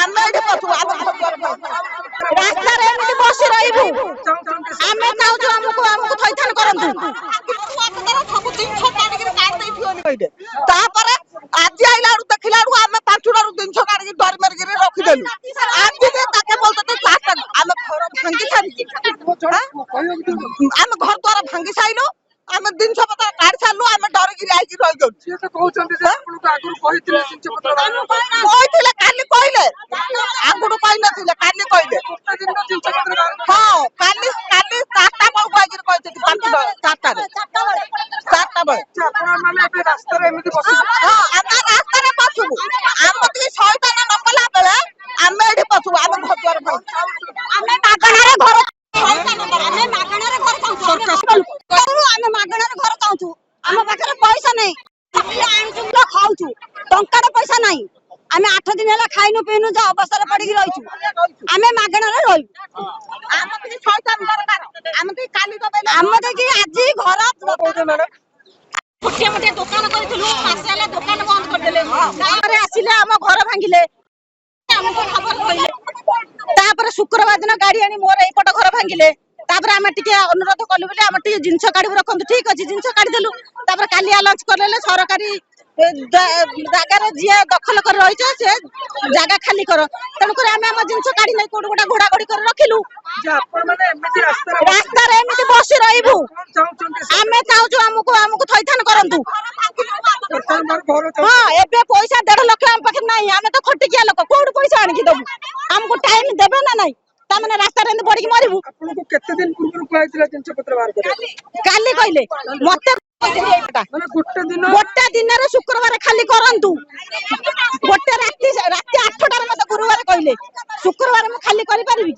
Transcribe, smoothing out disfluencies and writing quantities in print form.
ଆମେ ଏଠି ପଛୁ ରାସ୍ତାରେ ଏମିତି ବସି ରହିବୁ ଆମେ ଚାହୁଁଛୁ ଆମକୁ ଥଇଥାନ କରନ୍ତୁ ତାପରେ ଆଜି ଆଇଲା ବେଳକୁ ଦେଖିଲା ବେଳକୁ ଆମେ ପାଞ୍ଚଟାରୁ ଜିନିଷ କାଢିକି ଡରି ମାରିକିରି ରଖିଦେଲୁ ଆଜି ତାକେ ବୋଲତେ ଆମେ ଘର ଭାଙ୍ଗି ସାରିଛୁ ଆମେ ଘର ଦ୍ୱାର ଭାଙ୍ଗି ସାଇଲୁ ଆମେ ଜିନିଷ ପତ୍ର କାଢି ସାରିଲୁ ଆମେ ଡରିକିରି ଆଇକି ରହିଯାଉଛୁ କହିଥିଲେ କାଲି କହିଲେ ଆଗରୁ କହିନଥିଲେ କାଲି କହିଲେ ହଁ କାଲି କାଲି 4ଟା ବେଳକୁ ଆଇକିରି କହିଛନ୍ତି 4ଟାରେ ହଁ ଆମେ ରାସ୍ତାରେ ପଶିବୁ ଆମ ଟିକେ ଶୈତାନ ନ କଲା ବେଳେ ଆମେ ଏଠି ପଶିବୁ ଆମେ ଘର ଦ୍ୱାର ଆମେ ମାଗଣାରେ ଘର ଆମେ ମାଗଣାରେ ଘର ଚାହୁଁଛୁ ଆମ ପାଖରେ ପଇସା ନାହିଁ ଖାଉଛୁ ଟଙ୍କାର ପଇସା ନାହିଁ ଆମେ 8 ଦିନ ହେଲା ଖାଇନୁ ପିଇନୁ ଯା ଅବସ୍ଥାରେ ପଡିକି ରହିଛୁ ଆମେ ମାଗଣାରେ ରହିବୁ ଆମ ଦେଇକି ଆଜି ଘର ଗୋଟିଏ ମୋଟିଏ ଦୋକାନ କରିଥିଲୁ ମାସେ ହେଲା ଦୋକାନ ବନ୍ଦ କରିଦେଲେ ତାପରେ ଆସିଲେ ଆମ ଘର ଭାଙ୍ଗିଲେ ଆମକୁ ଖବର କହିଲେ ତାପରେ ଶୁକ୍ରବାର ଦିନ ଗାଡି ଆଣି ମୋର ଏଇପଟ ଘର ଭାଙ୍ଗିଲେ ତାପରେ ଆମେ ଟିକେ ଅନୁରୋଧ କଲୁ ବୋଲି ଆମେ ଟିକେ ଜିନିଷ କାଢିବୁ ରଖନ୍ତୁ ଠିକ ଅଛି ଜିନିଷ କାଢିଦେଲୁ ତାପରେ କାଲି ଆଲାଉନ୍ସ କରିଲେ ସରକାରୀ ଜାଗାରେ ଯିଏ ଦଖଲ କରି ରହିଛ ସେ ଜାଗା ଖାଲି କର ତେଣୁକରି ଆମେ ଆମ ଜିନିଷ କାଢି ନେଇ କୋଉଠି ଗୋଟେ ଘୋଡା ଘୋଡି କରି ରଖିଲୁ ରାସ୍ତାରେ ଏମିତି ବସି ରହିବୁ ଆମେ ଚାହୁଁଛୁ ଆମକୁ ଥଇଥାନ କରନ୍ତୁ ହଁ ଏବେ ପଇସା 1.5 ଲକ୍ଷ ଆମ ପାଖରେ ନାହିଁ ଆମେ ତ ଖଟିକିଆ ଲୋକ କୋଉଠୁ ପଇସା ଆଣିକି ଦବୁ ଆମକୁ ଟାଇମ ଦେବେ ନା ନାଇଁ ତାମାନେ ରାସ୍ତାରେ ଏମିତି ପଡିକି ମରିବୁ କେତେ ଦିନ ପୂର୍ବରୁ କୁହାଯାଇଥିଲା ଜିନିଷ ପତ୍ର ବାହାର କରିବା କାଲି କହିଲେ ମତେ ଗୋଟେ ଦିନରେ ଶୁକ୍ରବାର ଖାଲି କରନ୍ତୁ ଗୋଟେ ରାତି 8ଟାରେ ମତେ ଗୁରୁବାର କହିଲେ ଶୁକ୍ରବାର ମୁଁ ଖାଲି କରିପାରିବି